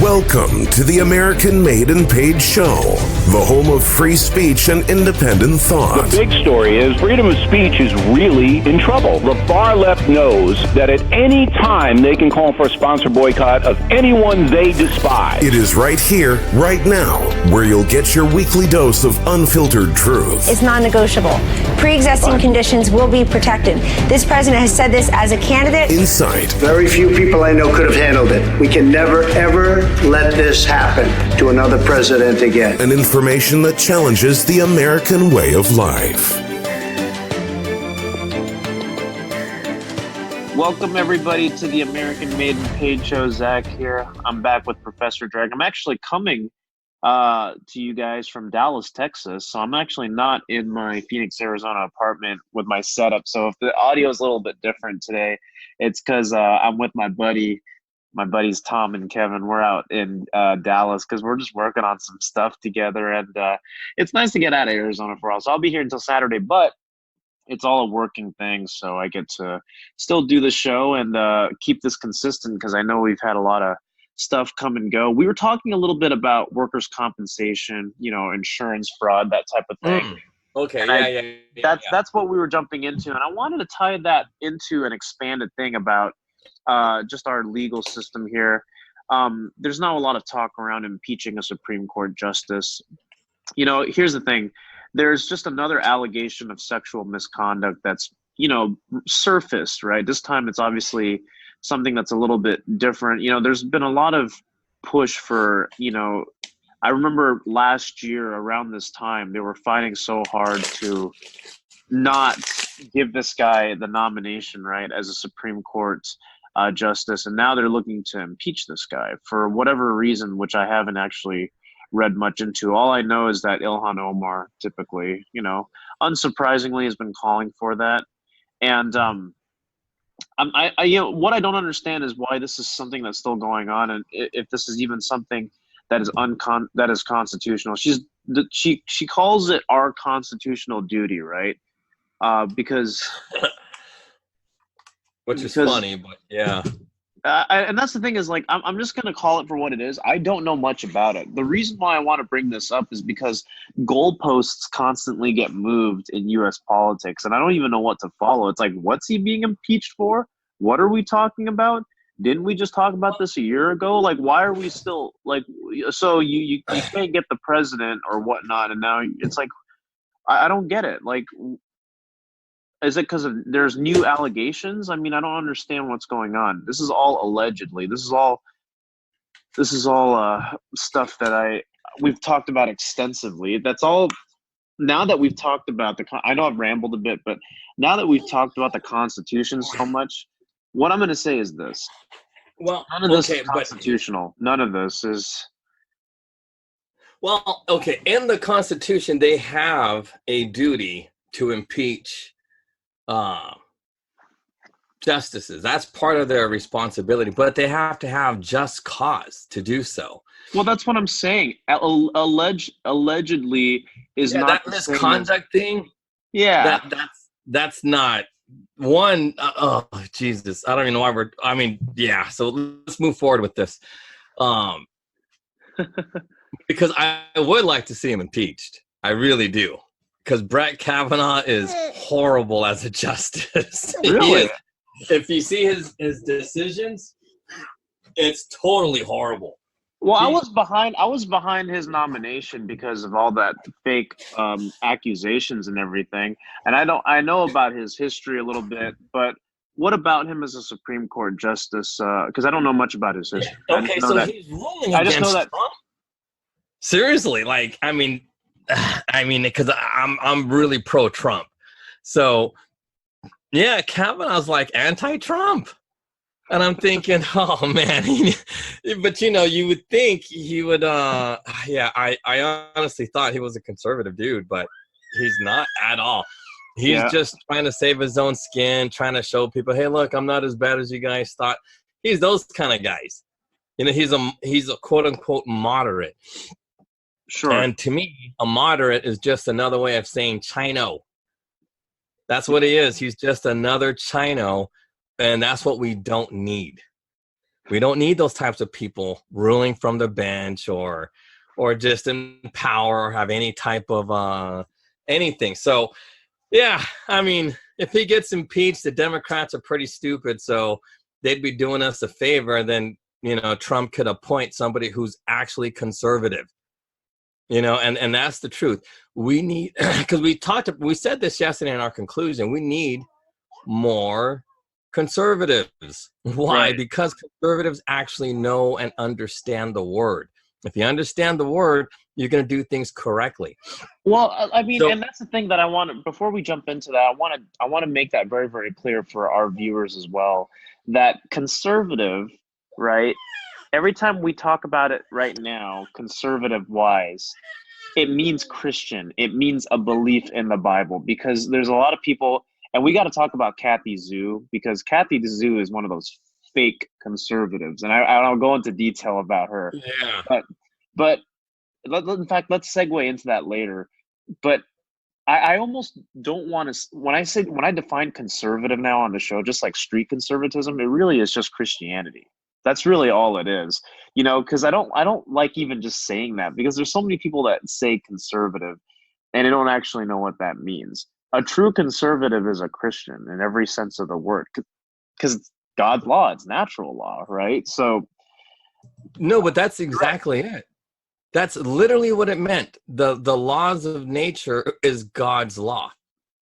Welcome to the American Made and Paid Show, the home of free speech and independent thought. The big story is freedom of speech is really in trouble. The far left knows that at any time they can call for a sponsor boycott of anyone they despise. It is right here, right now, where you'll get your weekly dose of unfiltered truth. It's non-negotiable. Pre-existing conditions will be protected. This president has said this as a candidate. Insight. Very few people I know could have handled it. We can never, ever let this happen to another president again. And information that challenges the American way of life. Welcome, everybody, to the American Made and Paid Show. Zach here. I'm back with Professor Drag. I'm actually coming to you guys from Dallas, Texas. So I'm actually not in my Phoenix, Arizona apartment with my setup. So if the audio is a little bit different today, it's because I'm with my buddies Tom and Kevin. We're out in Dallas because we're just working on some stuff together. And it's nice to get out of Arizona for us. So I'll be here until Saturday, but it's all a working thing. So I get to still do the show and keep this consistent because I know we've had a lot of stuff come and go. We were talking a little bit about workers' compensation, insurance fraud, that type of thing. Okay, That's what we were jumping into. And I wanted to tie that into an expanded thing about just our legal system here. There's not a lot of talk around impeaching a Supreme Court justice. Here's the thing. There's just another allegation of sexual misconduct that's, surfaced, right? This time it's obviously something that's a little bit different. There's been a lot of push for, I remember last year around this time, they were fighting so hard to not give this guy the nomination, right, as a Supreme Court justice. And now they're looking to impeach this guy for whatever reason, which I haven't actually read much into. All I know is that Ilhan Omar typically, unsurprisingly has been calling for that. And what I don't understand is why this is something that's still going on, and if this is even something that is that is constitutional. She calls it our constitutional duty, right? Because which is funny, but yeah. And that's the thing is, I'm just going to call it for what it is. I don't know much about it. The reason why I want to bring this up is because goalposts constantly get moved in U.S. politics, and I don't even know what to follow. It's like, what's he being impeached for? What are we talking about? Didn't we just talk about this a year ago? Why are we still, so you can't get the president or whatnot, and now it's like, I don't get it. Is it because there's new allegations? I mean, I don't understand what's going on. This is all allegedly. This is all stuff that we've talked about extensively. That's all. Now that we've talked about I know I've rambled a bit, but now that we've talked about the Constitution so much, what I'm going to say is this. Well, none of this is constitutional. None of this is. Well, okay. In the Constitution, they have a duty to impeach justices. That's part of their responsibility, but they have to have just cause to do so. Well, that's what I'm saying. Allegedly is not that misconduct thing. Yeah, that's not one. Oh Jesus, I don't even know why we're. I mean, yeah. So let's move forward with this, because I would like to see him impeached. I really do. Because Brett Kavanaugh is horrible as a justice. Really? If you see his decisions, it's totally horrible. Well, I was behind his nomination because of all that fake accusations and everything. And I know about his history a little bit, but what about him as a Supreme Court justice? Because I don't know much about his history. Okay, so he's ruling against Trump? Seriously, because I'm really pro-Trump. So, yeah, Kavanaugh's anti-Trump. And I'm thinking, oh, man. But, you would think he would, I honestly thought he was a conservative dude, but he's not at all. He's just trying to save his own skin, trying to show people, hey, look, I'm not as bad as you guys thought. He's those kind of guys. He's a quote-unquote moderate. Sure. And to me, a moderate is just another way of saying Chino. That's what he is. He's just another Chino, and that's what we don't need. We don't need those types of people ruling from the bench or just in power or have any type of anything. So, yeah, I mean, if he gets impeached, the Democrats are pretty stupid. So they'd be doing us a favor. Then, Trump could appoint somebody who's actually conservative. And that's the truth. We need, because we said this yesterday in our conclusion, we need more conservatives. Why? Right. Because conservatives actually know and understand the word. If you understand the word, you're going to do things correctly. Well, I mean, and that's the thing that I want to, before we jump into that, I want to make that very, very clear for our viewers as well, that conservative, right? Every time we talk about it right now, conservative wise, it means Christian. It means a belief in the Bible, because there's a lot of people, and we got to talk about Kathy Zhu, because Kathy Zhu is one of those fake conservatives, and I'll go into detail about her. Yeah. But in fact, let's segue into that later. But I almost don't want to, when I define conservative now on the show, just like street conservatism, it really is just Christianity. That's really all it is, because I don't like even just saying that, because there's so many people that say conservative and they don't actually know what that means. A true conservative is a Christian in every sense of the word, because it's God's law, it's natural law, right? So no, but that's exactly it. That's literally what it meant. The laws of nature is God's law.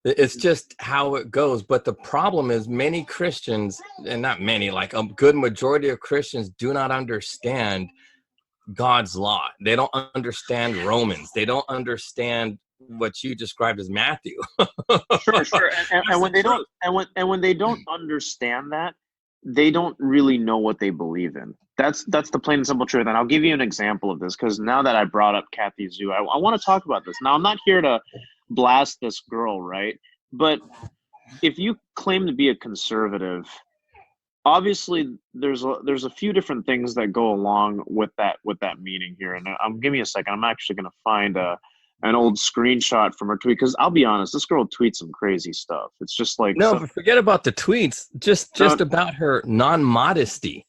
It's just how it goes. But the problem is many Christians, and not many, like a good majority of Christians, do not understand God's law. They don't understand Romans. They don't understand what you described as Matthew. Sure. And when they don't understand that, they don't really know what they believe in. That's the plain and simple truth. And I'll give you an example of this, because now that I brought up Kathy Zhu, I want to talk about this. Now, I'm not here to blast this girl, right? But if you claim to be a conservative, obviously there's a few different things that go along with that meaning here. And give me a second. I'm actually going to find an old screenshot from her tweet, because I'll be honest, this girl tweets some crazy stuff. It's just like, no, but forget about the tweets. Just about her non-modesty.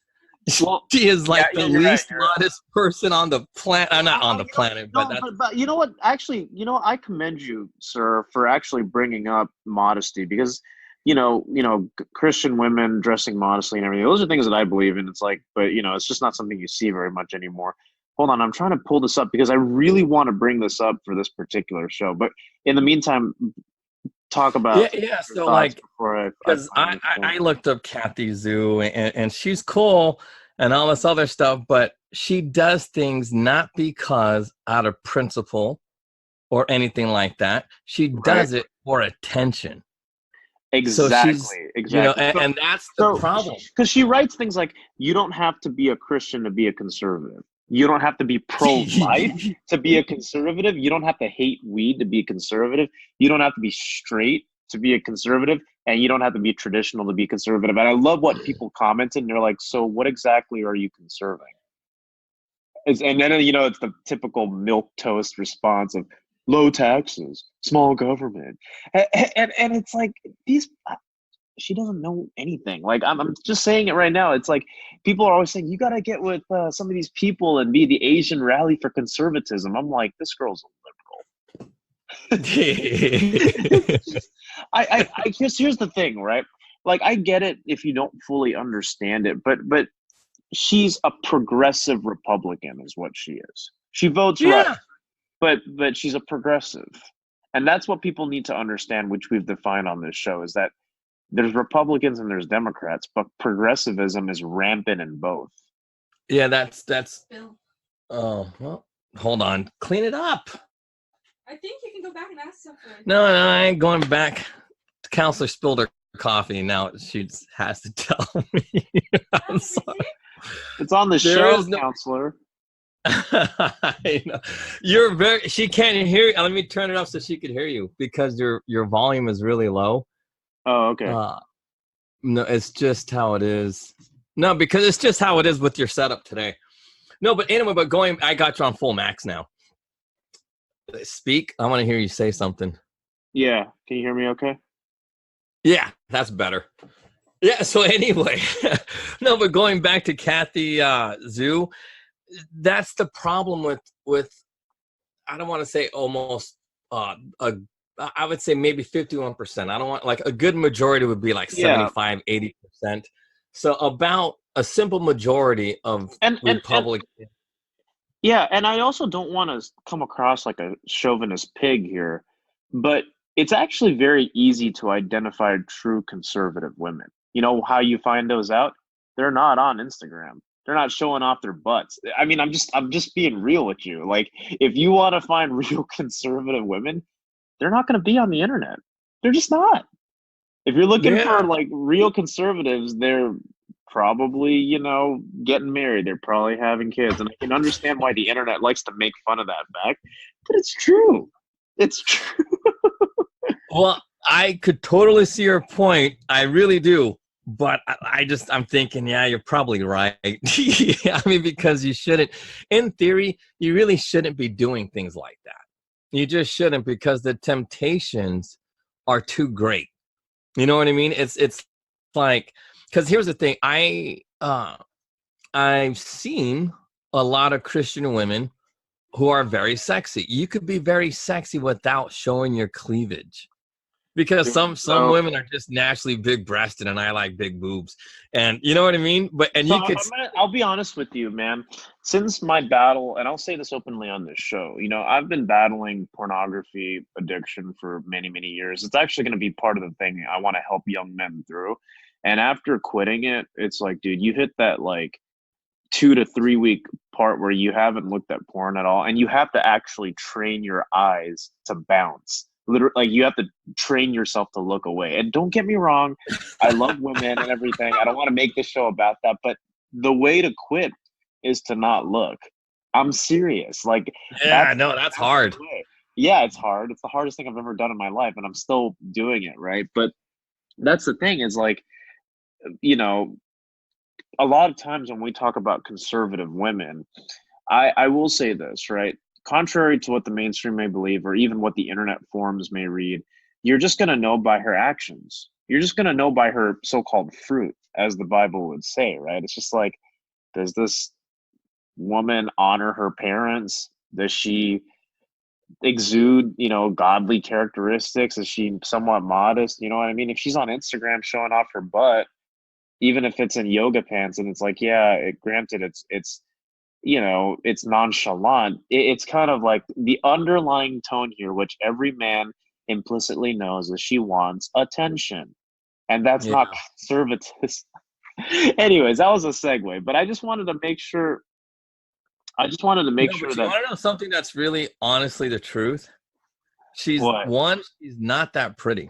Well, she is like the least right. modest person on the planet. I'm not on the planet, but you know what? Actually, I commend you, sir, for actually bringing up modesty, because Christian women dressing modestly and everything, those are things that I believe in. It's like, but it's just not something you see very much anymore. Hold on, I'm trying to pull this up because I really want to bring this up for this particular show. But in the meantime, talk about so like, because I looked up Kathy Zhu, and she's cool and all this other stuff, but she does things not because out of principle or anything like that. She does it for attention. Exactly. So exactly. And that's the problem. Because she writes things like, you don't have to be a Christian to be a conservative. You don't have to be pro-life to be a conservative. You don't have to hate weed to be a conservative. You don't have to be straight to be a conservative. And you don't have to be traditional to be conservative. And I love what people commented, and they're like, so what exactly are you conserving? And then, it's the typical milquetoast response of low taxes, small government. And it's like, she doesn't know anything. Like, I'm just saying it right now. It's like, people are always saying, you got to get with some of these people and be the Asian rally for conservatism. I'm like, this girl's a liberal. Here's the thing, right? Like, I get it if you don't fully understand it, but she's a progressive Republican is what she is. She votes right, but she's a progressive. And that's what people need to understand, which we've defined on this show, is that there's Republicans and there's Democrats, but progressivism is rampant in both. Yeah, that's oh, well, hold on. Clean it up. I think you can go back and ask something. No, I ain't going back. The counselor spilled her coffee. Now she has to tell me. I'm sorry. It's on the show, counselor. I know. She can't hear you. Let me turn it up so she can hear you, because your volume is really low. Oh, okay. No, it's just how it is. No, because it's just how it is with your setup today. No, but anyway, I got you on full max now. Speak. I want to hear you say something. Yeah. Can you hear me okay? Yeah, that's better. Yeah. So anyway, no, but going back to Kathy Zhu, that's the problem with I don't want to say almost a I would say maybe 51%. I don't want like a good majority would be like Yeah, 75, 80%. So about a simple majority of and Republicans. yeah, and I also don't want to come across like a chauvinist pig here, but it's actually very easy to identify true conservative women. You know how you find those out? They're not on Instagram. They're not showing off their butts. I mean, I'm just being real with you. Like, if you want to find real conservative women, they're not going to be on the internet. They're just not. If you're looking for Yeah. like real conservatives, they're probably, getting married. They're probably having kids. And I can understand why the internet likes to make fun of that fact, but it's true. It's true. Well, I could totally see your point. I really do. But I'm thinking, yeah, you're probably right. I mean, because you shouldn't, in theory, you really shouldn't be doing things like that. You just shouldn't because the temptations are too great. You know what I mean? It's like, because here's the thing. I've seen a lot of Christian women who are very sexy. You could be very sexy without showing your cleavage. Because some So, women are just naturally big breasted and I like big boobs. And you know what I mean? But and so you could I'll be honest with you, man. Since my battle, and I'll say this openly on this show, I've been battling pornography addiction for many, many years. It's actually going to be part of the thing I want to help young men through. And after quitting it, it's like, dude, you hit that like 2 to 3 week part where you haven't looked at porn at all, and you have to actually train your eyes to bounce. Literally, like you have to train yourself to look away. And don't get me wrong, I love women and everything. I don't want to make this show about that, but the way to quit is to not look. I'm serious. Like yeah, no, that's that's the hard. way. Yeah, it's hard. It's the hardest thing I've ever done in my life, and I'm still doing it, right? But that's the thing is like, you know, a lot of times when we talk about conservative women, I will say this, right? Contrary to what the mainstream may believe, or even what the internet forums may read, you're just going to know by her actions. You're just going to know by her so called fruit, as the Bible would say, right? It's just like, does this woman honor her parents? Does she exude, godly characteristics? Is she somewhat modest? You know what I mean? If she's on Instagram showing off her butt, even if it's in yoga pants, and it's like, yeah, granted, it's nonchalant. It's kind of like the underlying tone here, which every man implicitly knows, is she wants attention, and that's Yeah. not conservatism. Anyways, that was a segue, but I just wanted to make sure. I just wanted to make No, sure but you that want to know something that's really honestly the truth? She's what. she's not that pretty.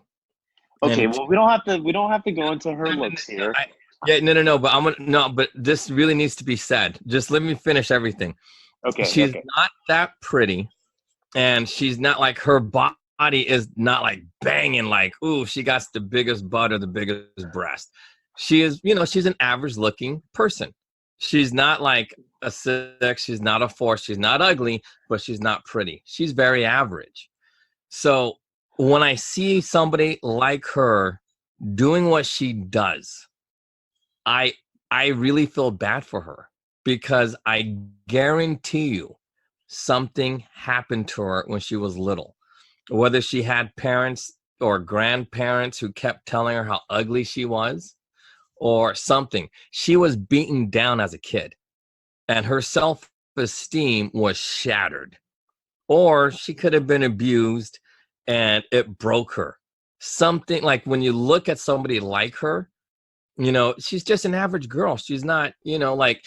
Okay, And well, we don't have to go into her no, no, looks no, here. yeah, no, but I'm gonna no, but this really needs to be said. Just let me finish everything. Okay, She's okay. not that pretty, and she's not like her body is not like banging like, ooh, she got the biggest butt or the biggest breast. She is, she's an average looking person. She's not like a 6, she's not a 4, she's not ugly, but she's not pretty. She's very average. So when I see somebody like her doing what she does, I I really feel bad for her because I guarantee you something happened to her when she was little. Whether she had parents or grandparents who kept telling her how ugly she was or something. She was beaten down as a kid and her self-esteem was shattered. Or she could have been abused and it broke her. Something like when you look at somebody like her, she's just an average girl. She's not, like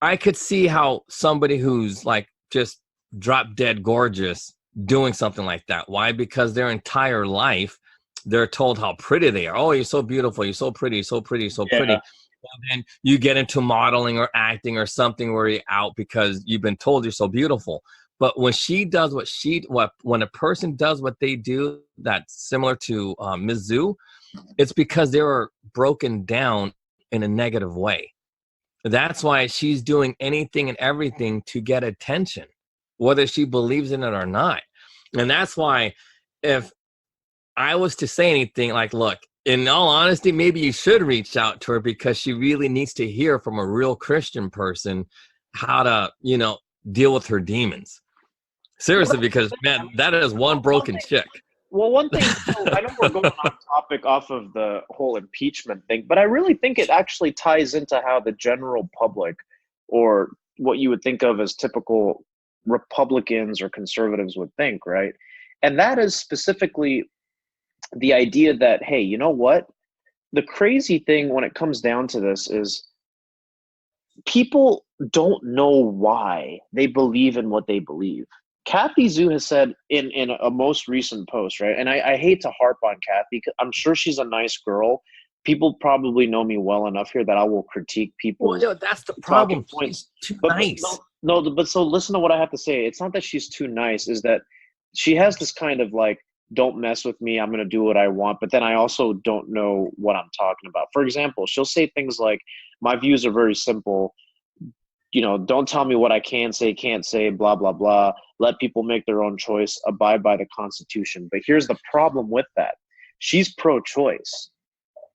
I could see how somebody who's like just drop dead gorgeous doing something like that. Why? Because their entire life they're told how pretty they are. Oh, you're so beautiful. You're so pretty, so pretty, so pretty. Yeah. And then you get into modeling or acting or something where you're out because you've been told you're so beautiful. But when she does when a person does what they do, that's similar to Ms. Zhu, it's because they were broken down in a negative way. That's why she's doing anything and everything to get attention, whether she believes in it or not. And that's why if I was to say anything like, look, in all honesty, maybe you should reach out to her because she really needs to hear from a real Christian person how to, deal with her demons. Seriously, because man, that is one broken chick. Well, one thing, so I know we're going on topic off of the whole impeachment thing, but I really think it actually ties into how the general public, or what you would think of as typical Republicans or conservatives would think, right? And that is specifically the idea that, hey, you know what? The crazy thing when it comes down to this is people don't know why they believe in what they believe. Kathy Zhu has said in a most recent post, right? And I hate to harp on Kathy, 'cause I'm sure she's a nice girl. People probably know me well enough here that I will critique people. Well, that's the problem. She's too nice. But so listen to what I have to say. It's not that she's too nice, is that she has this kind of like, don't mess with me, I'm going to do what I want, but then I also don't know what I'm talking about. For example, she'll say things like, my views are very simple. Don't tell me what I can say, can't say, blah, blah, blah. Let people make their own choice, abide by the Constitution. But here's the problem with that. She's pro-choice.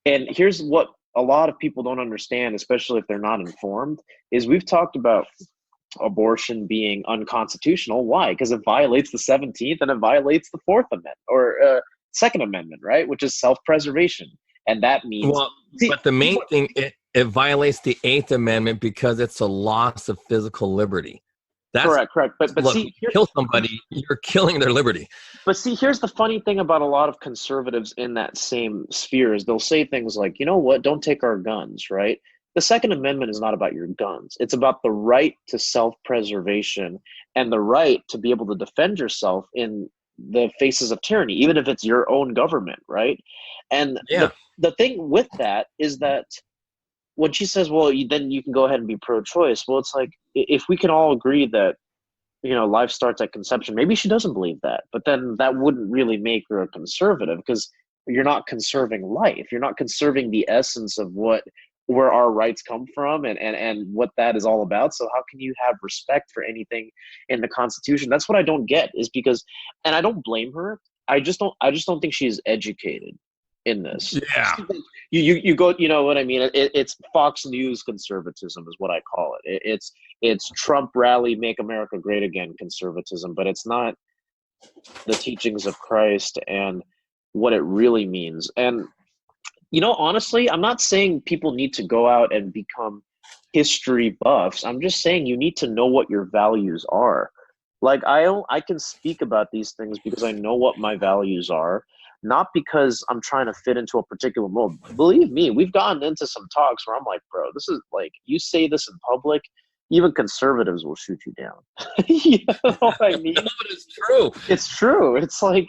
And here's what a lot of people don't understand, especially if they're not informed, is we've talked about abortion being unconstitutional. Why? Because it violates the 17th and it violates the 4th Amendment or Second Amendment, right? Which is self-preservation. And that means... Well, but the main thing, it violates the 8th Amendment because it's a loss of physical liberty. That's correct. But look, see, kill somebody, you're killing their liberty. But see, here's the funny thing about a lot of conservatives in that same sphere is they'll say things like, you know what, don't take our guns, right? The Second Amendment is not about your guns. It's about the right to self-preservation and the right to be able to defend yourself in the faces of tyranny, even if it's your own government, right? And the thing with that is that when she says, well, then you can go ahead and be pro-choice, well, it's like, if we can all agree that, life starts at conception, maybe she doesn't believe that, but then that wouldn't really make her a conservative, because you're not conserving life. You're not conserving the essence of where our rights come from and what that is all about. So how can you have respect for anything in the Constitution? That's what I don't get, is because, and I don't blame her, I just don't think she's educated in this. Yeah. You go, you know what I mean? It's Fox News conservatism is what I call it. It's Trump rally, make America great again conservatism, but it's not the teachings of Christ and what it really means. And, honestly, I'm not saying people need to go out and become history buffs. I'm just saying you need to know what your values are. Like, I can speak about these things because I know what my values are, not because I'm trying to fit into a particular mold. Believe me, we've gotten into some talks where I'm like, bro, this is like, you say this in public, even conservatives will shoot you down. You know what I mean? No, but it's true. It's true. It's like,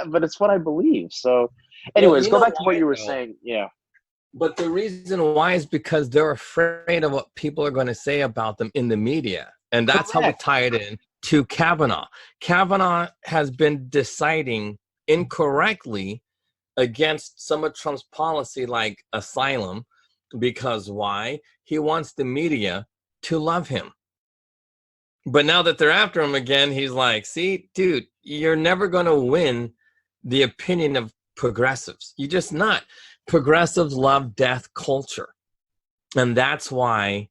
but it's what I believe. So anyways, go back to what you were saying. Yeah. But the reason why is because they're afraid of what people are going to say about them in the media. And that's how we tie it in to Kavanaugh. Kavanaugh has been deciding incorrectly against some of Trump's policy, like asylum, because why? He wants the media to love him. But now that they're after him again, he's like, see, dude, you're never going to win the opinion of progressives. You're just not. Progressives love death culture. And that's why,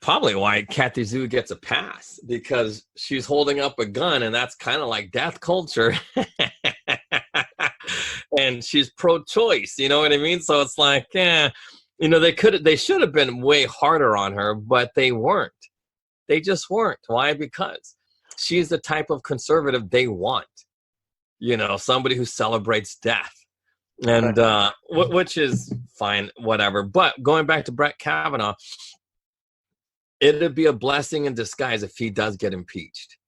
probably why Kathy Zhu gets a pass, because she's holding up a gun and that's kind of like death culture. And she's pro-choice, you know what I mean? So it's like, they should have been way harder on her, but they weren't. They just weren't. Why? Because she's the type of conservative they want. Somebody who celebrates death. And which is fine, whatever. But going back to Brett Kavanaugh, it'd be a blessing in disguise if he does get impeached.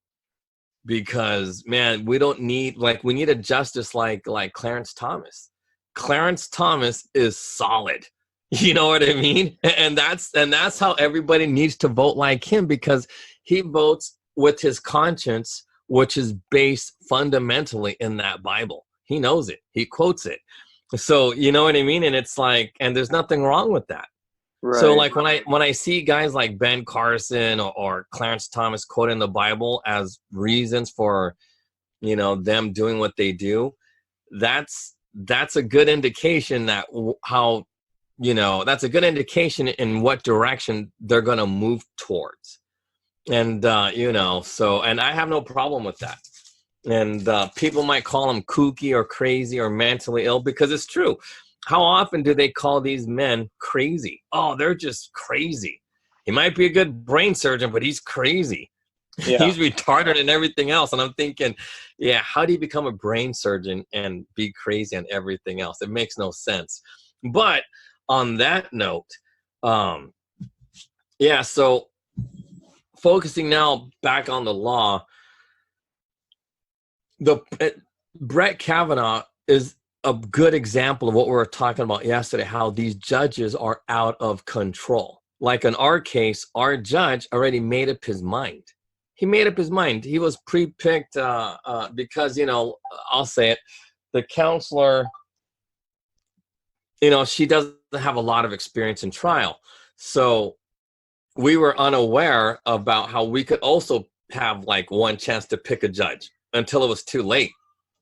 Because, man, we need a justice like Clarence Thomas. Clarence Thomas is solid. You know what I mean? And that's how everybody needs to vote like him, because he votes with his conscience, which is based fundamentally in that Bible. He knows it. He quotes it. So, you know what I mean? And it's like, and there's nothing wrong with that. Right. So like when I see guys like Ben Carson or Clarence Thomas quoting the Bible as reasons for, them doing what they do, that's that's a good indication that how, that's a good indication in what direction they're going to move towards. And, so, and I have no problem with that. And people might call them kooky or crazy or mentally ill, because it's true. How often do they call these men crazy? Oh, they're just crazy. He might be a good brain surgeon, but he's crazy. Yeah. He's retarded and everything else. And I'm thinking, yeah, how do you become a brain surgeon and be crazy and everything else? It makes no sense. But on that note, so focusing now back on the law, Brett Kavanaugh is a good example of what we were talking about yesterday, how these judges are out of control. Like in our case, our judge already made up his mind. He made up his mind. He was pre-picked because, I'll say it, the counselor, she doesn't have a lot of experience in trial. So we were unaware about how we could also have like one chance to pick a judge until it was too late.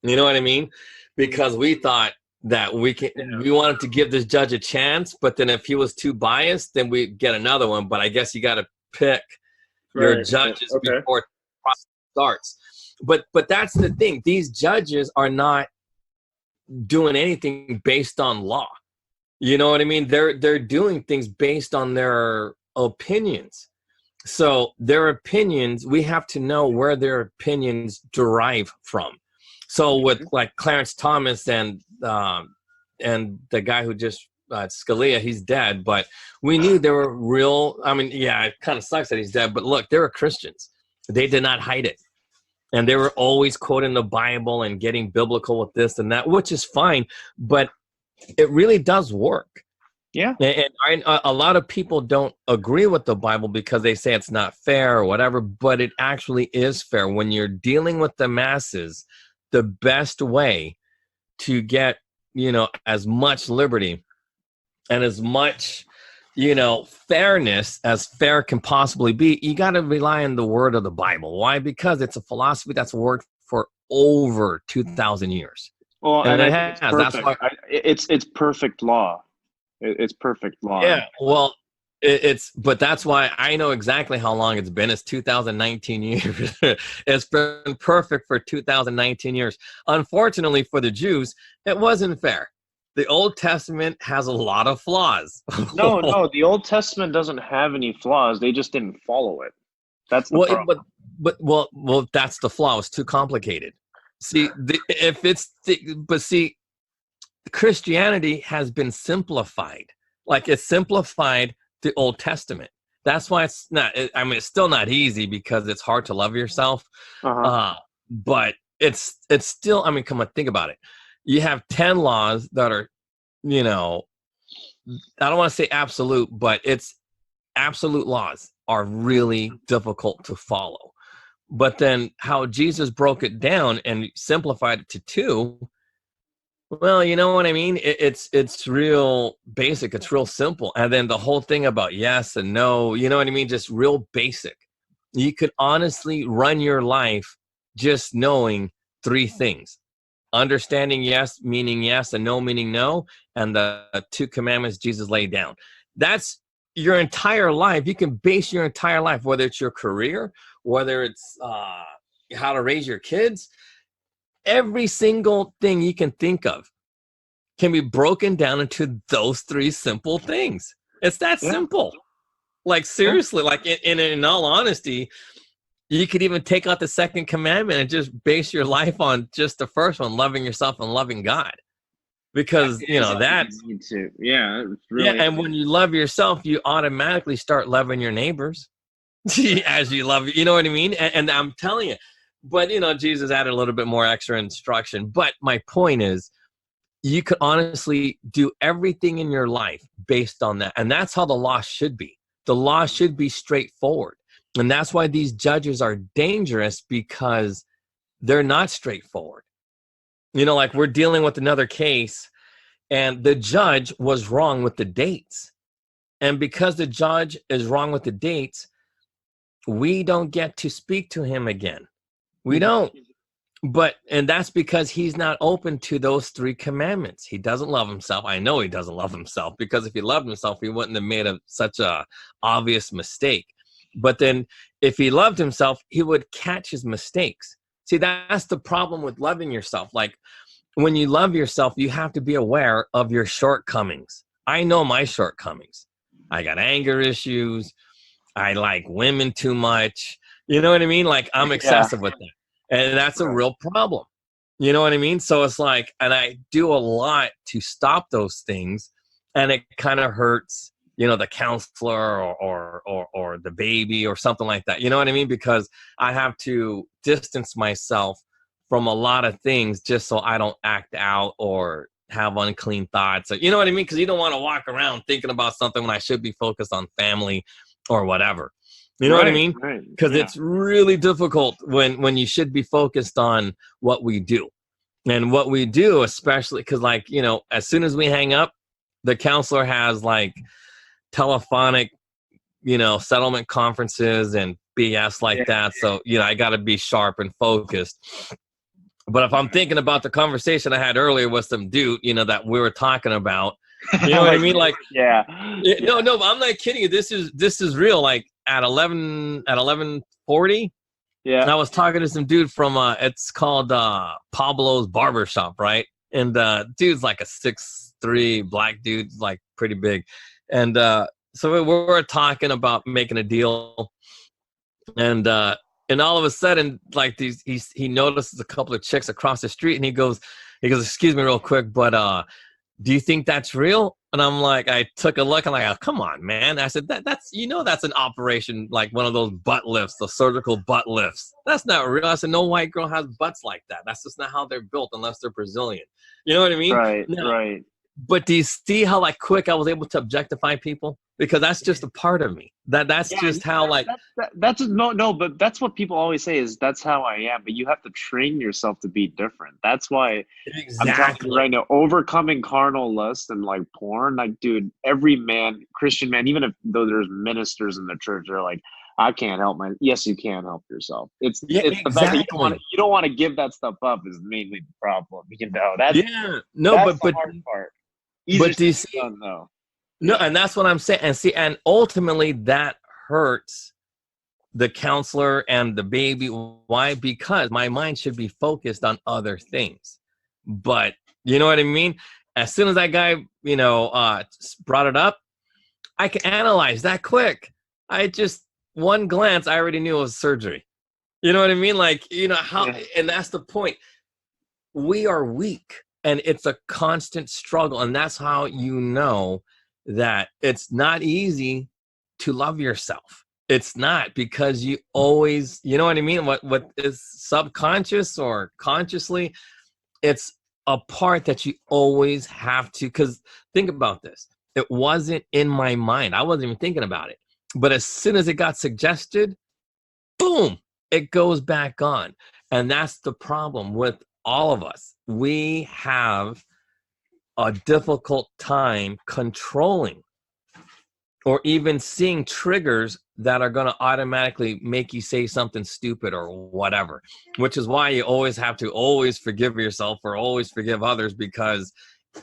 You know what I mean? Because we thought that we wanted to give this judge a chance, but then if he was too biased, then we'd get another one. But I guess you got to pick your judges before the process starts. But that's the thing. These judges are not doing anything based on law. You know what I mean? They're doing things based on their opinions. So their opinions, we have to know where their opinions derive from. So with like Clarence Thomas and the guy who just Scalia, he's dead, but we knew they were real. I mean, yeah, it kind of sucks that he's dead, but look, they were Christians. They did not hide it. And they were always quoting the Bible and getting biblical with this and that, which is fine, but it really does work. Yeah. And a lot of people don't agree with the Bible because they say it's not fair or whatever, but it actually is fair. When you're dealing with the masses, the best way to get, as much liberty and as much, fairness as fair can possibly be, you got to rely on the word of the Bible. Why? Because it's a philosophy that's worked for over 2,000 years. Well, and it has. That's why it's perfect law. It's perfect law. Yeah. Well, but that's why I know exactly how long it's been. It's 2019 years. It's been perfect for 2019 years. Unfortunately for the Jews, it wasn't fair. The Old Testament has a lot of flaws. No, the Old Testament doesn't have any flaws. They just didn't follow it. That's the problem. But that's the flaw. It's too complicated. See, Christianity has been simplified. Like it's simplified the Old Testament. That's why it's not, it's still not easy because it's hard to love yourself. But it's still, come on, think about it. You have 10 laws that are, I don't want to say absolute, but it's absolute laws are really difficult to follow. But then how Jesus broke it down and simplified it to 2, well, you know what I mean? It's real basic. It's real simple. And then the whole thing about yes and no, you know what I mean? Just real basic. You could honestly run your life just knowing 3 things. Understanding yes, meaning yes, and no, meaning no. And the 2 commandments Jesus laid down. That's your entire life. You can base your entire life, whether it's your career, whether it's how to raise your kids. Every single thing you can think of can be broken down into those 3 simple things. It's that simple. Like seriously, like in all honesty, you could even take out the 2nd commandment and just base your life on just the first one, loving yourself and loving God. Because, that's... Yeah, it's really and when you love yourself, you automatically start loving your neighbors as you love, you know what I mean? And I'm telling you, but, Jesus added a little bit more extra instruction. But my point is, you could honestly do everything in your life based on that. And that's how the law should be. The law should be straightforward. And that's why these judges are dangerous, because they're not straightforward. Like we're dealing with another case, and the judge was wrong with the dates. And because the judge is wrong with the dates, we don't get to speak to him again. We don't. And that's because he's not open to those 3 commandments. He doesn't love himself. I know he doesn't love himself, because if he loved himself, he wouldn't have made such a obvious mistake. But then if he loved himself, he would catch his mistakes. See, that's the problem with loving yourself. Like, when you love yourself, you have to be aware of your shortcomings. I know my shortcomings. I got anger issues. I like women too much. You know what I mean? Like, I'm excessive with that. And that's a real problem. You know what I mean? So it's like, and I do a lot to stop those things, and it kind of hurts, the counselor or the baby or something like that. You know what I mean? Because I have to distance myself from a lot of things just so I don't act out or have unclean thoughts. Or, you know what I mean? Because you don't want to walk around thinking about something when I should be focused on family or whatever. You know what I mean? Because it's really difficult when you should be focused on what we do. And what we do, especially because, like, as soon as we hang up, the counselor has like telephonic, settlement conferences and BS like that. So, I got to be sharp and focused. But if I'm thinking about the conversation I had earlier with some dude, that we were talking about, you know what I mean? Like, no, but I'm not kidding you. This is real. Like, at 11:40, I was talking to some dude from it's called Pablo's Barbershop, right? And dude's like a 6'3" black dude, like pretty big. And so we were talking about making a deal, and all of a sudden, like, he notices a couple of chicks across the street, and he goes, "Excuse me real quick, but do you think that's real?" And I'm like, I took a look, and I'm like, "Oh, come on, man." I said, that's an operation, like one of those butt lifts, the surgical butt lifts. That's not real. I said, no white girl has butts like that. That's just not how they're built unless they're Brazilian. You know what I mean? Right. But do you see how, like, quick I was able to objectify people? Because that's just a part of me. That's just how, like, that's no, but that's what people always say, is that's how I am. But you have to train yourself to be different. That's why I'm telling you right now, overcoming carnal lust and like porn, like, dude, every man, Christian man, even though there's ministers in the church, they're like, I can't help yes, you can help yourself. It's the fact that you don't want to give that stuff up is mainly the problem. That's the hard part. But do you see? No, and that's what I'm saying. And ultimately that hurts the counselor and the baby. Why? Because my mind should be focused on other things. But you know what I mean? As soon as that guy, brought it up, I can analyze that quick. One glance, I already knew it was surgery. You know what I mean? Like, how, and that's the point. We are weak, and it's a constant struggle. And that's how that it's not easy to love yourself. It's not, because you always, you know what I mean? What is subconscious or consciously, it's a part that you always have to, because think about this. It wasn't in my mind. I wasn't even thinking about it. But as soon as it got suggested, boom, it goes back on. And that's the problem with all of us. We have a difficult time controlling or even seeing triggers that are going to automatically make you say something stupid or whatever, which is why you always have to always forgive yourself or always forgive others, because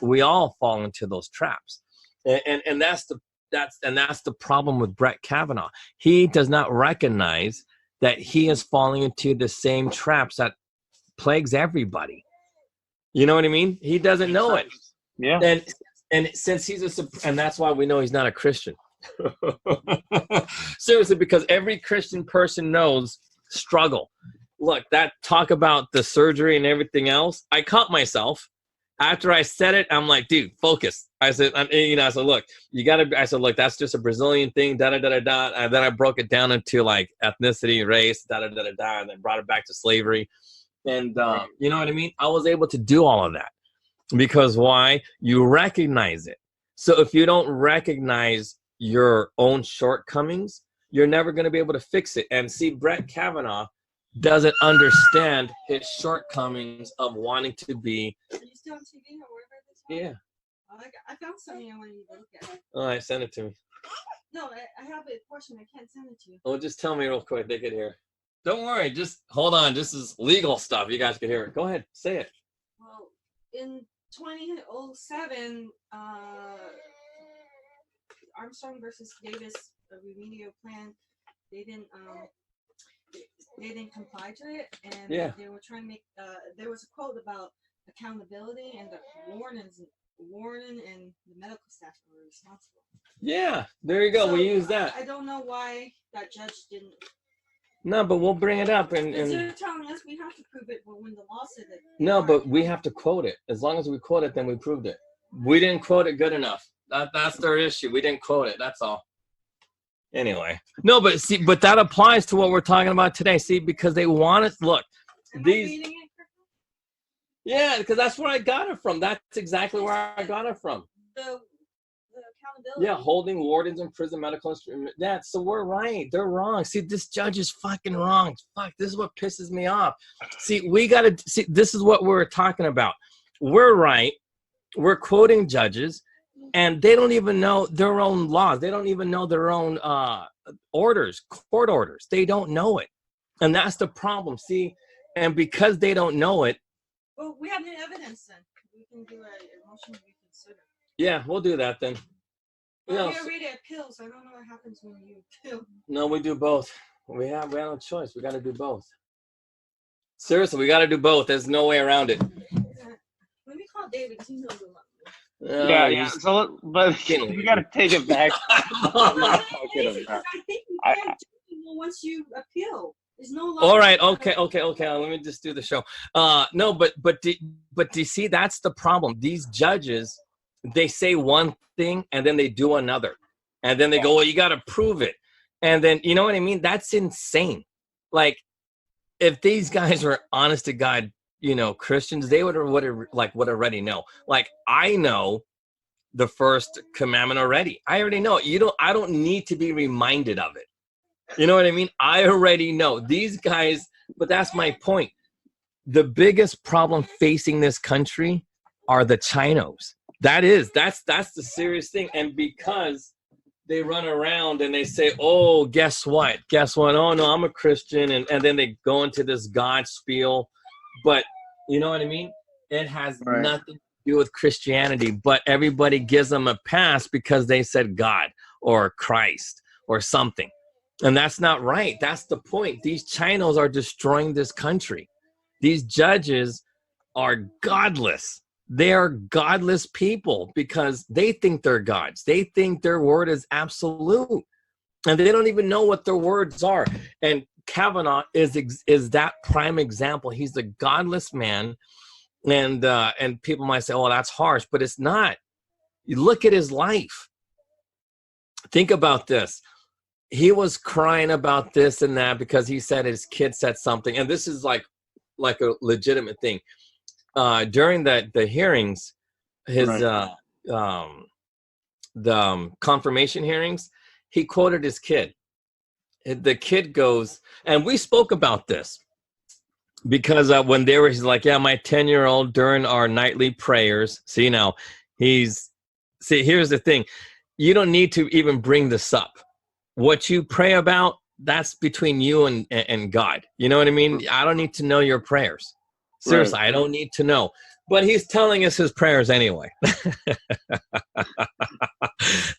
we all fall into those traps. And that's the problem with Brett Kavanaugh. He does not recognize that he is falling into the same traps that plagues everybody. You know what I mean? He doesn't know it. Yeah. And since and that's why we know he's not a Christian. Seriously, because every Christian person knows struggle. Look, that talk about the surgery and everything else, I caught myself. After I said it, I'm like, dude, focus. I said, look, look, that's just a Brazilian thing, da-da-da-da-da. And then I broke it down into like ethnicity, race, da-da-da-da-da, and then brought it back to slavery. And you know what I mean? I was able to do all of that. Because why? You recognize it. So if you don't recognize your own shortcomings, you're never going to be able to fix it. And see, Brett Kavanaugh doesn't understand his shortcomings of wanting to be. Are you still on TV or wherever this one? Yeah. Oh, I found something I want you to look at. All right, send it to me. No, I have a question. I can't send it to you. Oh, just tell me real quick. They could hear. Don't worry. Just hold on. This is legal stuff. You guys can hear it. Go ahead. Say it. Well, in 2007, Armstrong versus Davis remedial plan, they didn't comply to it, and they were trying to make. There was a quote about accountability, and the Warren and the medical staff were responsible. Yeah, there you go. So, we use that. I don't know why that judge didn't. No, but we'll bring it up, and They're telling us we have to prove it, but when the law said it. No, but we have to quote it. As long as we quote it, then we proved it. We didn't quote it good enough. That's their issue. We didn't quote it. That's all. Anyway, no, but see, but that applies to what we're talking about today. See, because they want us. Look, Am these. I reading it correctly? Yeah, because that's where I got it from. That's exactly where I got it from. The accountability. Yeah, holding wardens in prison, medical instrument. Yeah, so we're right. They're wrong. See, this judge is fucking wrong. Fuck, this is what pisses me off. See, we got to see. This is what we're talking about. We're right. We're quoting judges, and they don't even know their own laws. They don't even know their own orders, court orders. They don't know it, and that's the problem. See, and because they don't know it. Well, we have the evidence then. We can do a motion to reconsider. Yeah, we'll do that then. Well, we already appeal, so I don't know what happens when you appeal. No, we do both. We have no choice. We got to do both. Seriously, we got to do both. There's no way around it. Let me call David. He knows a lot. Yeah. So, but we got to take it back. I'm not talking about. I think you can't once you appeal. There's no law. All right. Okay. Let me just do the show. No, but do you see, that's the problem. These judges, they say one thing and then they do another, and then they go, well, you got to prove it, and then you know what I mean. That's insane. Like, if these guys were honest to God, Christians, they would already know. Like, I know the first commandment already. I already know. I don't need to be reminded of it. You know what I mean? I already know these guys, but that's my point. The biggest problem facing this country are the Chinos. That's the serious thing. And because they run around and they say, oh, guess what? Oh, no, I'm a Christian. And then they go into this God spiel. But you know what I mean? It has nothing to do with Christianity, but everybody gives them a pass because they said God or Christ or something. And that's not right. That's the point. These Chinos are destroying this country. These judges are godless. They are godless people because they think they're gods. They think their word is absolute. And they don't even know what their words are. And Kavanaugh is that prime example. He's a godless man. And people might say, oh, that's harsh. But it's not. You look at his life. Think about this. He was crying about this and that because he said his kid said something. And this is like a legitimate thing. During the hearings, the confirmation hearings, he quoted his kid. The kid goes, and we spoke about this because when he's like, yeah, my 10-year-old during our nightly prayers. See, here's the thing. You don't need to even bring this up. What you pray about, that's between you and God. You know what I mean? I don't need to know your prayers. Seriously, I don't need to know. But he's telling us his prayers anyway.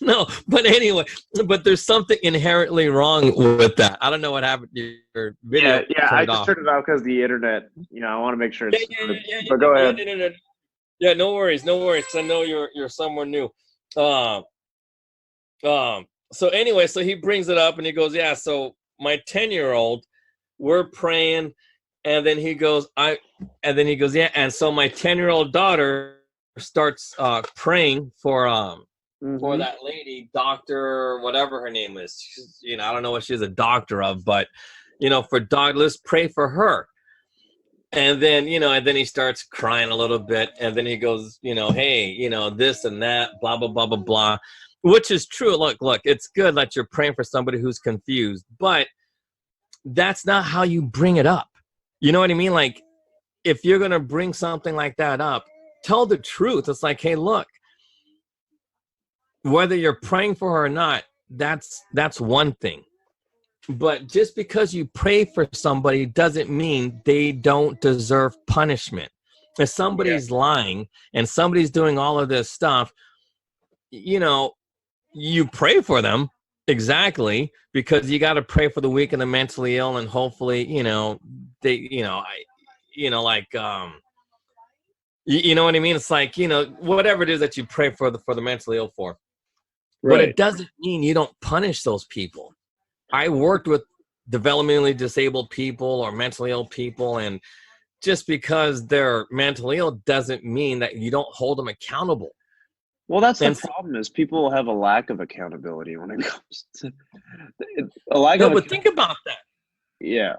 No, but anyway, but there's something inherently wrong with that. I don't know what happened to your video. Yeah, I just turned it off because of the internet. I want to make sure it's yeah, but go ahead. Yeah, no worries. Because I know you're somewhere new. So anyway, so he brings it up and he goes, yeah, so my 10-year-old, we're praying, and then he goes, yeah, and so my 10-year-old daughter starts praying for that lady, doctor, whatever her name is. She's, I don't know what she's a doctor of, but for let's pray for her. And then, and then he starts crying a little bit, and then he goes, hey, this and that, blah, blah, blah, blah, blah. Which is true. Look, it's good that you're praying for somebody who's confused, but that's not how you bring it up. You know what I mean? Like, if you're going to bring something like that up, tell the truth. It's like, hey, look, whether you're praying for her or not, that's one thing. But just because you pray for somebody doesn't mean they don't deserve punishment. If somebody's lying and somebody's doing all of this stuff, you know, you pray for them. Exactly, because you got to pray for the weak and the mentally ill, and hopefully, you know, they, you know, you know what I mean? It's like, you know, whatever it is that you pray for the mentally ill for. Right. But it doesn't mean you don't punish those people. I worked with developmentally disabled people or mentally ill people, and just because they're mentally ill doesn't mean that you don't hold them accountable. Well, that's the problem, is people have a lack of accountability when it comes to a lack of. No, but think about that. Yeah.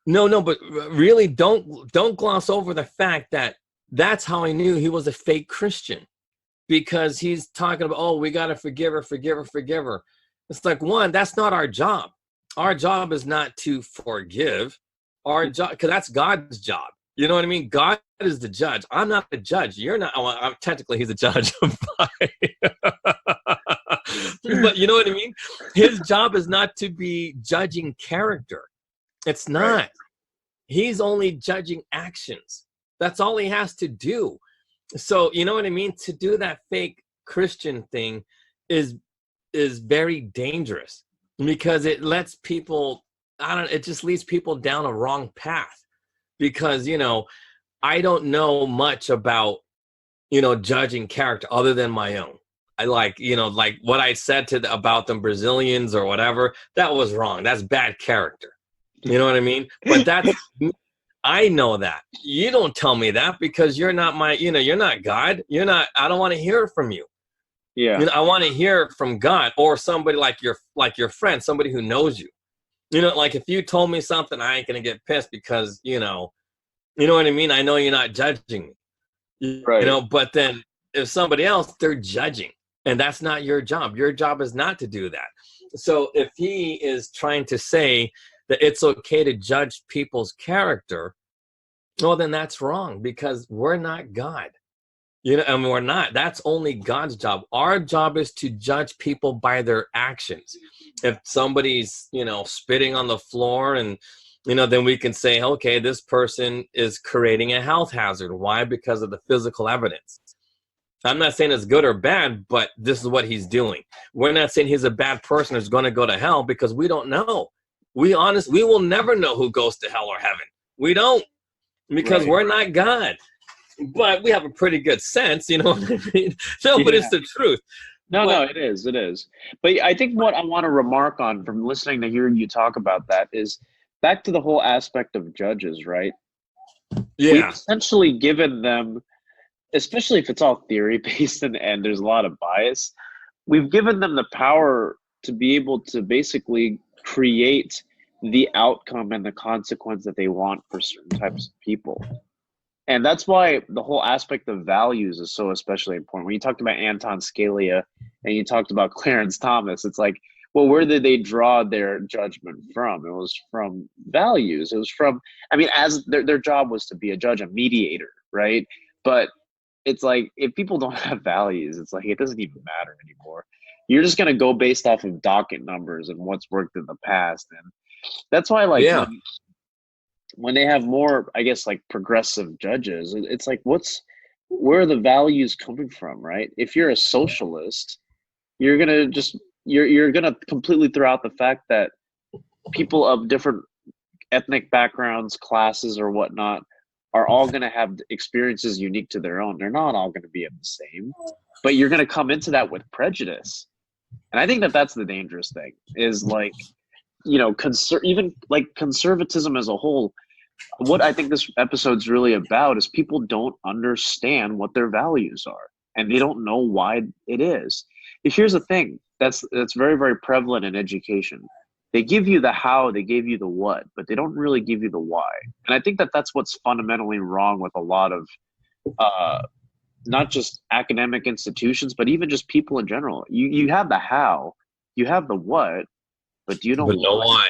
No, but really, don't gloss over the fact that that's how I knew he was a fake Christian, because he's talking about, oh, we got to forgive her. It's like, one, that's not our job. Our job is not to forgive. Our job, because that's God's job. You know what I mean? God is the judge. I'm not the judge. You're not. Well, technically, he's a judge. But you know what I mean? His job is not to be judging character. It's not. Right. He's only judging actions. That's all he has to do. So, you know what I mean? To do that fake Christian thing is very dangerous, because it lets people, it just leads people down a wrong path. Because, you know, I don't know much about, you know, judging character other than my own. I like, you know, like what I said about them Brazilians or whatever, that was wrong. That's bad character. You know what I mean? But that's, I know that. You don't tell me that, because you're not you're not God. I don't want to hear it from you. Yeah. You know, I want to hear it from God, or somebody like your friend, somebody who knows you. You know, like if you told me something, I ain't going to get pissed, because, you know what I mean? I know you're not judging me, right. You know, but then if somebody else, they're judging, and that's not your job. Your job is not to do that. So if he is trying to say that it's okay to judge people's character, well, then that's wrong, because we're not God. You know, and we're not. That's only God's job. Our job is to judge people by their actions. If somebody's, you know, spitting on the floor, and, you know, then we can say, okay, this person is creating a health hazard. Why? Because of the physical evidence. I'm not saying it's good or bad, but this is what he's doing. We're not saying he's a bad person who's going to go to hell, because we don't know. We will never know who goes to hell or heaven. We don't, because we're not God. But we have a pretty good sense, you know what I mean? No, but it's the truth. No, it is. But I think what I want to remark on from listening to hearing you talk about that is back to the whole aspect of judges, right? Yeah. We've essentially given them, especially if it's all theory-based and there's a lot of bias, we've given them the power to be able to basically create the outcome and the consequence that they want for certain types of people. And that's why the whole aspect of values is so especially important. When you talked about Anton Scalia and you talked about Clarence Thomas, it's like, well, where did they draw their judgment from? It was from values. It was from, I mean, as their job was to be a judge, a mediator, right? But it's like, if people don't have values, it's like, it doesn't even matter anymore. You're just going to go based off of docket numbers and what's worked in the past. And that's why, like, when they have more, I guess, like progressive judges, it's like, where are the values coming from, right? If you're a socialist, you're gonna you're gonna completely throw out the fact that people of different ethnic backgrounds, classes, or whatnot are all gonna have experiences unique to their own. They're not all gonna be the same, but you're gonna come into that with prejudice, and I think that that's the dangerous thing. Is like, you know, even like conservatism as a whole, what I think this episode's really about is people don't understand what their values are, and they don't know why it is. Here's the thing that's very, very prevalent in education. They give you the how, they give you the what, but they don't really give you the why. And I think that that's what's fundamentally wrong with a lot of not just academic institutions, but even just people in general. You have the how, you have the what, but you don't know why.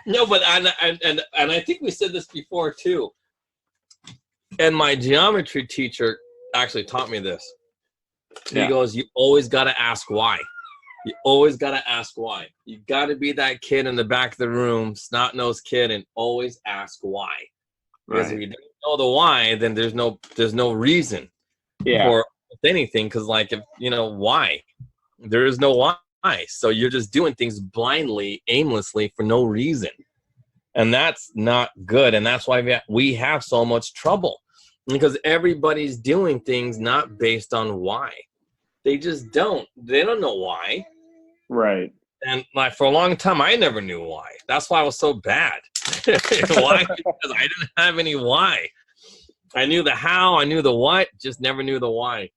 No, but and I think we said this before too. And my geometry teacher actually taught me this. He goes, "You always got to ask why." You always got to ask why. You got to be that kid in the back of the room, snot-nosed kid, and always ask why. Because if you don't know the why, then there's no reason for anything. Because like, if you know why, there is no why. So you're just doing things blindly, aimlessly for no reason. And that's not good. And that's why we have so much trouble, because everybody's doing things not based on why. They just don't. They don't know why. Right. And like for a long time, I never knew why. That's why I was so bad. Why? Because I didn't have any why. I knew the how, I knew the what, just never knew the why.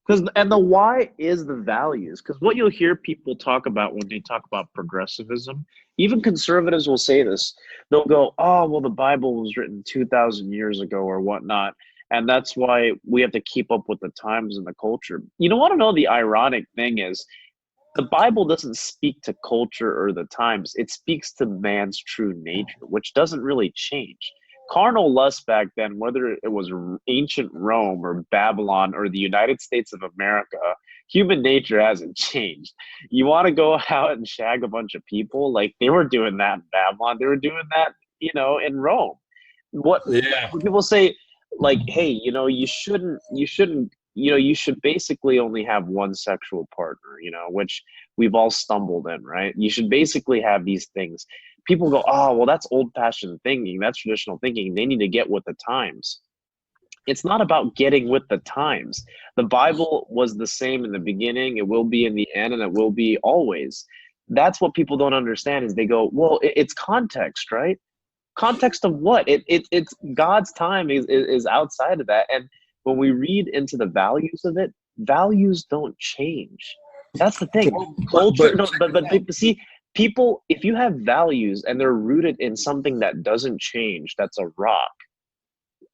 And the why is the values. Because what you'll hear people talk about when they talk about progressivism, even conservatives will say this. They'll go, oh, well, the Bible was written 2,000 years ago or whatnot, and that's why we have to keep up with the times and the culture. You don't want to know the ironic thing is, the Bible doesn't speak to culture or the times. It speaks to man's true nature, which doesn't really change. Carnal lust back then, whether it was ancient Rome or Babylon or the United States of America, human nature hasn't changed. You want to go out and shag a bunch of people? Like they were doing that in Babylon. They were doing that, in Rome. When people say, like, hey, you should basically only have one sexual partner, which we've all stumbled in, right? You should basically have these things. People go, oh, well, that's old-fashioned thinking. That's traditional thinking. They need to get with the times. It's not about getting with the times. The Bible was the same in the beginning. It will be in the end, and it will be always. That's what people don't understand is they go, well, it's context, right? Context of what? It's God's time is outside of that. And when we read into the values of it, values don't change. That's the thing. Culture, but see, people, if you have values and they're rooted in something that doesn't change, that's a rock,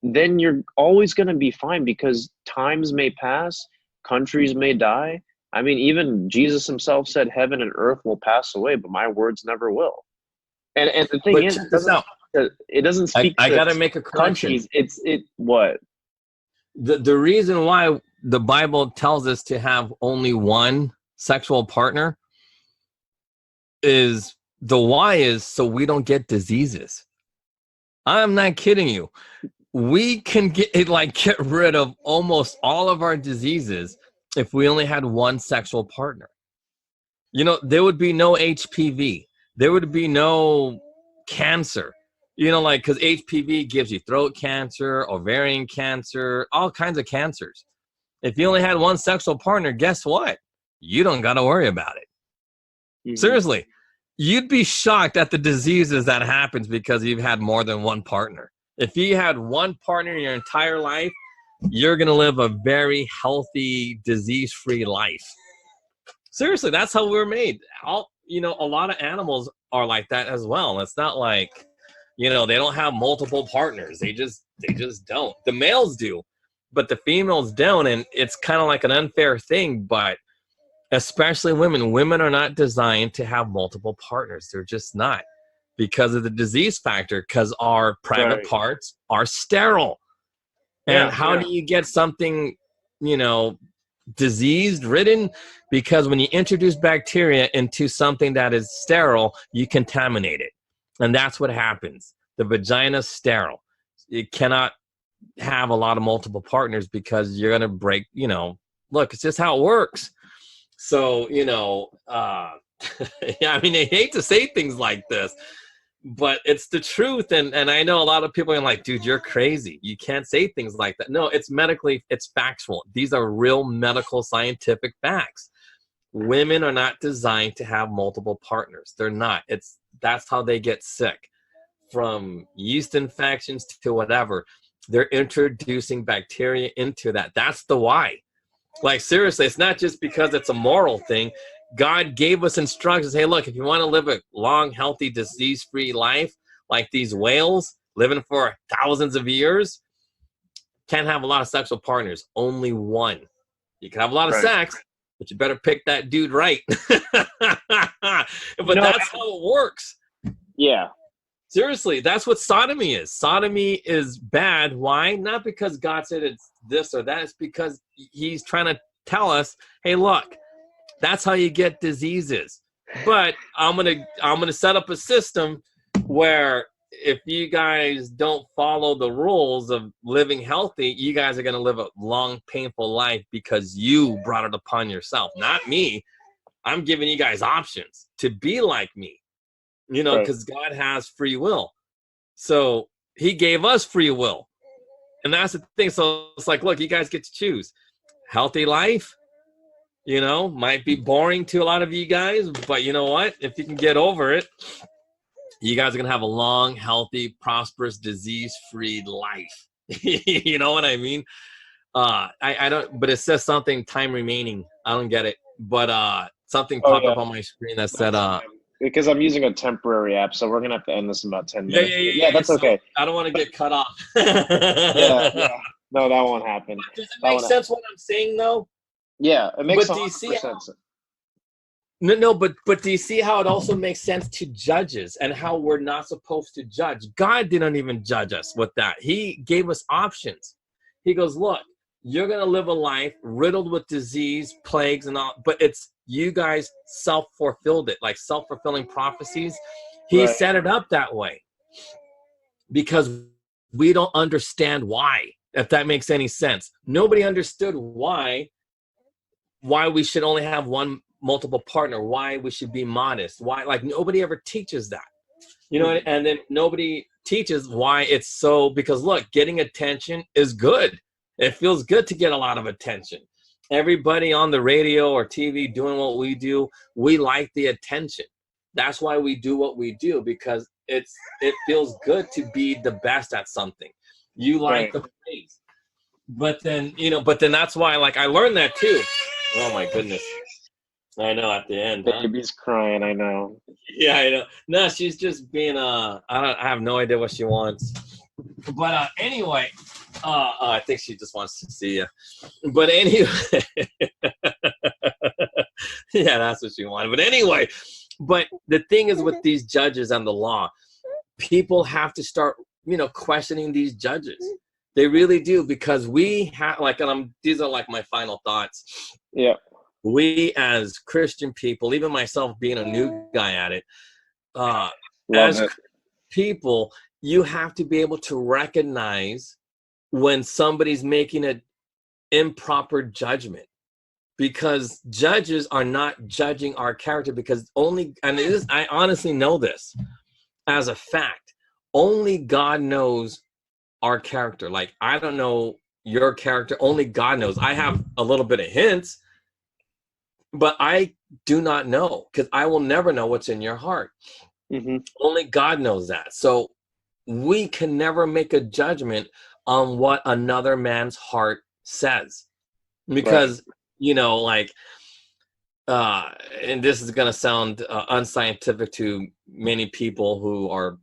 then you're always going to be fine, because times may pass, countries may die. I mean, even Jesus himself said heaven and earth will pass away, but my words never will. And the thing is, it doesn't speak I to got to make a correction. countries. What? The reason why the Bible tells us to have only one sexual partner is so we don't get diseases. I'm not kidding you. We can get rid of almost all of our diseases if we only had one sexual partner. There would be no HPV. There would be no cancer. Because HPV gives you throat cancer, ovarian cancer, all kinds of cancers. If you only had one sexual partner, guess what? You don't got to worry about it. Mm-hmm. Seriously, you'd be shocked at the diseases that happens because you've had more than one partner. If you had one partner in your entire life, you're going to live a very healthy, disease-free life. Seriously, that's how we're made. A lot of animals are like that as well. It's not like, they don't have multiple partners. They just don't. The males do, but the females don't. And it's kind of like an unfair thing, but especially women are not designed to have multiple partners. They're just not, because of the disease factor, because our private parts are sterile. And how do you get something, diseased ridden? Because when you introduce bacteria into something that is sterile, you contaminate it. And that's what happens. The vagina's sterile. It cannot have a lot of multiple partners because you're going to break, look, it's just how it works. So, I mean, I hate to say things like this, but it's the truth. And I know a lot of people are like, dude, you're crazy. You can't say things like that. No, it's factual. These are real medical scientific facts. Women are not designed to have multiple partners. They're not. That's how they get sick, from yeast infections to whatever. They're introducing bacteria into that. That's the why. Like, seriously, it's not just because it's a moral thing. God gave us instructions. Hey, look, if you want to live a long, healthy, disease-free life, like these whales living for thousands of years, can't have a lot of sexual partners. Only one. You can have a lot of sex, but you better pick that dude right. But that's how it works. Yeah. Seriously, that's what sodomy is. Sodomy is bad. Why? Not because God said it's this or that. It's because he's trying to tell us, hey, look, That's how you get diseases. But I'm gonna set up a system where if you guys don't follow the rules of living healthy, you guys are gonna live a long, painful life because you brought it upon yourself, not me. I'm giving you guys options to be like me, because God has free will. So he gave us free will. And that's the thing. So it's like, look, you guys get to choose. Healthy life, might be boring to a lot of you guys, but you know what? If you can get over it, you guys are going to have a long, healthy, prosperous, disease-free life. You know what I mean? I don't, but it says something time remaining. I don't get it. But something popped up on my screen that said, because I'm using a temporary app, so we're going to have to end this in about 10 minutes. Yeah, that's okay. I don't want to get cut off. Yeah. No, that won't happen. Does it make sense what I'm saying, though? Yeah, it makes 100% sense. No, but do you see how it also makes sense to judges and how we're not supposed to judge? God didn't even judge us with that. He gave us options. He goes, look, you're going to live a life riddled with disease, plagues, and all, but it's you guys self-fulfilled it, like self-fulfilling prophecies. He set it up that way because we don't understand why, if that makes any sense. Nobody understood why we should only have one multiple partner, why we should be modest, why, like, nobody ever teaches that, and then nobody teaches why it's so, because look, getting attention is good. It feels good to get a lot of attention. Everybody on the radio or TV doing what we do, we like the attention. That's why we do what we do, because it feels good to be the best at something. You like the praise. But then that's why, like, I learned that too. Oh my goodness. I know at the end. Baby's crying, I know. Yeah, I know. No, she's just being I have no idea what she wants. But anyway, I think she just wants to see you. But anyway, yeah, that's what she wanted. But anyway, the thing is with these judges and the law, people have to start, questioning these judges. They really do, because we have, like, and these are like my final thoughts. Yeah. We as Christian people, even myself being a new guy at it, as people, you have to be able to recognize when somebody's making an improper judgment, because judges are not judging our character, because I honestly know this as a fact, only God knows our character. Like, I don't know your character, only God knows. I have a little bit of hints, but I do not know, because I will never know what's in your heart. Mm-hmm. Only God knows that. So we can never make a judgment on what another man's heart says, because, and this is going to sound unscientific to many people who are,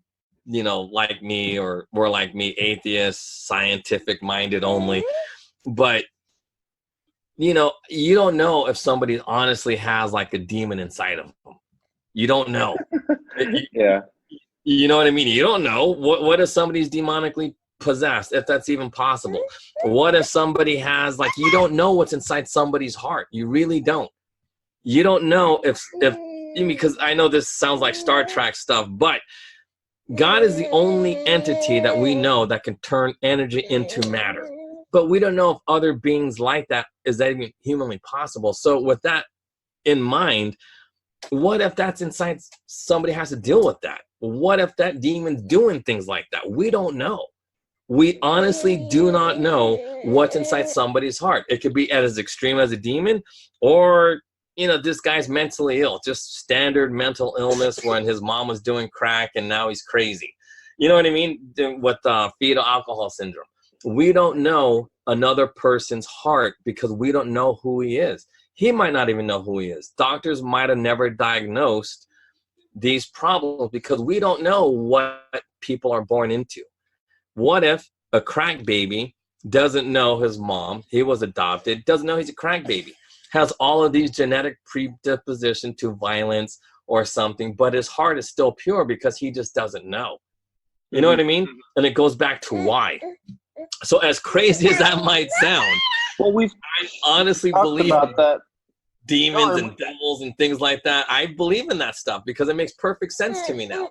like me, or were like me, atheists, scientific minded only. But you don't know if somebody honestly has like a demon inside of them. You don't know. Yeah. You know what I mean? You don't know. What if somebody's demonically possessed, if that's even possible? What if somebody has, like, you don't know what's inside somebody's heart. You really don't. You don't know if because I know this sounds like Star Trek stuff, but God is the only entity that we know that can turn energy into matter. But we don't know if other beings like that, is that even humanly possible? So with that in mind, what if that's inside somebody has to deal with that? What if that demon's doing things like that? We don't know. We honestly do not know what's inside somebody's heart. It could be as extreme as a demon, or, this guy's mentally ill, just standard mental illness when his mom was doing crack and now he's crazy. You know what I mean? With fetal alcohol syndrome. We don't know another person's heart because we don't know who he is. He might not even know who he is. Doctors might have never diagnosed these problems because we don't know what people are born into. What if a crack baby doesn't know his mom, he was adopted, doesn't know he's a crack baby, has all of these genetic predisposition to violence or something, but his heart is still pure because he just doesn't know. You know what I mean? And it goes back to why. So as crazy as that might sound, well, we've I honestly talked believe about that. demons and devils and things like that. I believe in that stuff because it makes perfect sense to me now.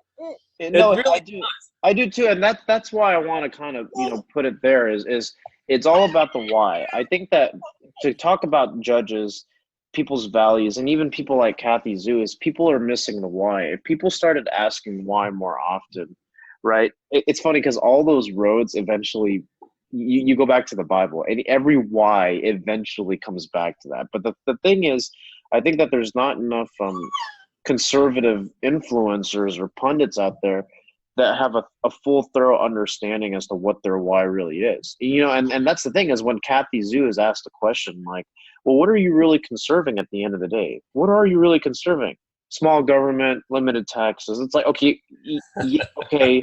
No, Really I do too, and that's why I want to kind of put it there is it's all about the why. I think that to talk about judges, people's values, and even people like Kathy Zhu is people are missing the why. If people started asking why more often, right? It's funny because all those roads eventually, you go back to the Bible, and every why eventually comes back to that. But the thing is, I think that there's not enough conservative influencers or pundits out there that have a full, thorough understanding as to what their why really is. And that's the thing is when Kathy Zhu is asked a question like, well, what are you really conserving at the end of the day? What are you really conserving? Small government, limited taxes. It's like, okay, okay,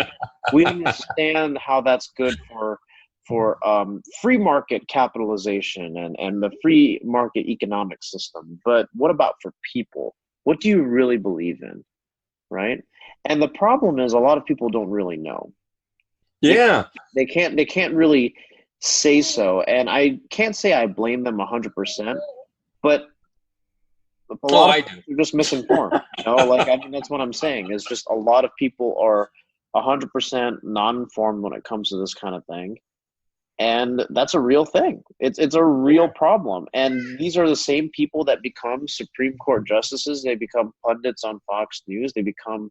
we understand how that's good for free market capitalization and the free market economic system. But what about for people? What do you really believe in, right? And the problem is a lot of people don't really know. Yeah. They can't really say so. And I can't say I blame them 100%, but a lot of people are just misinformed. That's what I'm saying is just a lot of people are 100% non-informed when it comes to this kind of thing. And that's a real thing. It's a real problem. And these are the same people that become Supreme Court justices. They become pundits on Fox News. They become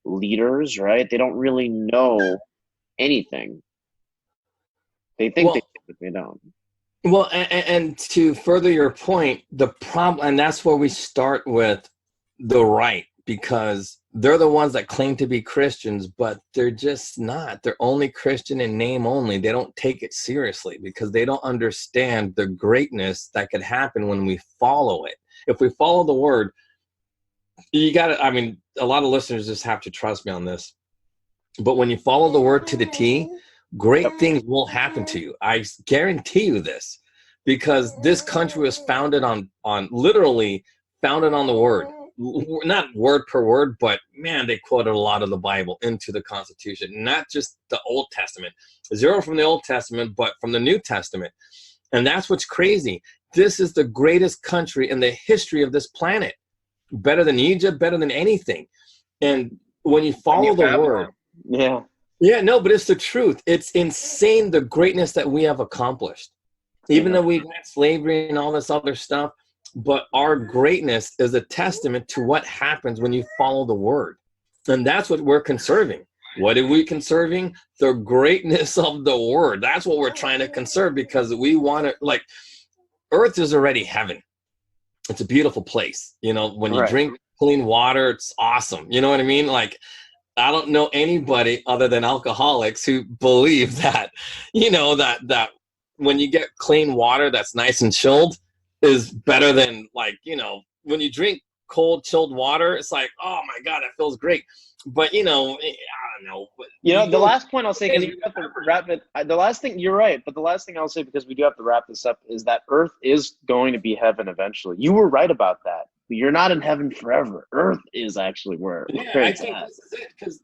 leaders, right? They don't really know anything. They think they think, but they don't. Well, and to further your point, the problem, and that's where we start with the right, because they're the ones that claim to be Christians, but they're just not. They're only Christian in name only. They don't take it seriously because they don't understand the greatness that could happen when we follow it. If we follow the word, you got to, a lot of listeners just have to trust me on this. But when you follow the word to the T, great things will happen to you. I guarantee you this, because this country was founded on literally founded on the word. Not word per word, but man, they quoted a lot of the Bible into the Constitution, not just the Old Testament, zero from the Old Testament, but from the New Testament. And that's what's crazy. This is the greatest country in the history of this planet. Better than Egypt, better than anything. And when you follow the word, no, but it's the truth. It's insane the greatness that we have accomplished, even though we've had slavery and all this other stuff. But our greatness is a testament to what happens when you follow the word. And that's what we're conserving. What are we conserving? The greatness of the word. That's what we're trying to conserve, because we want to, earth is already heaven. It's a beautiful place. When you drink clean water, it's awesome. You know what I mean? I don't know anybody other than alcoholics who believe that, that when you get clean water that's nice and chilled is better than when you drink cold chilled water, it's like, oh my God, that feels great. But I don't know. The last point I'll say, because we have to wrap it. The last thing, you're right, but the last thing I'll say, because we do have to wrap this up, is that Earth is going to be heaven eventually. You were right about that. You're not in heaven forever. Earth is actually where it's at. This is it, because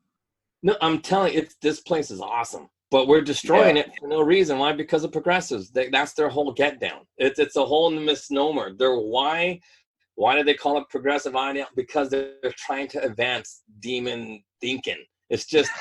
I'm telling you, this place is awesome. But we're destroying it for no reason. Why? Because of progressives. That's their whole get down. It's a whole misnomer. Why do they call it progressive idea? Because they're trying to advance demon thinking. It's just,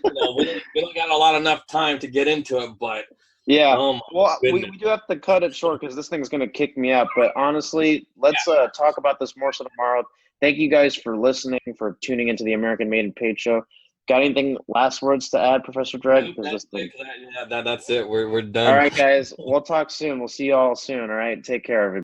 we don't got enough time to get into it, but we do have to cut it short because this thing's going to kick me out. But honestly, let's talk about this more so tomorrow. Thank you guys for listening, for tuning into the American Made and Paid Show. Got anything, last words to add, Professor Dreg? That's it. We're done. All right, guys. We'll talk soon. We'll see you all soon. All right. Take care, everybody.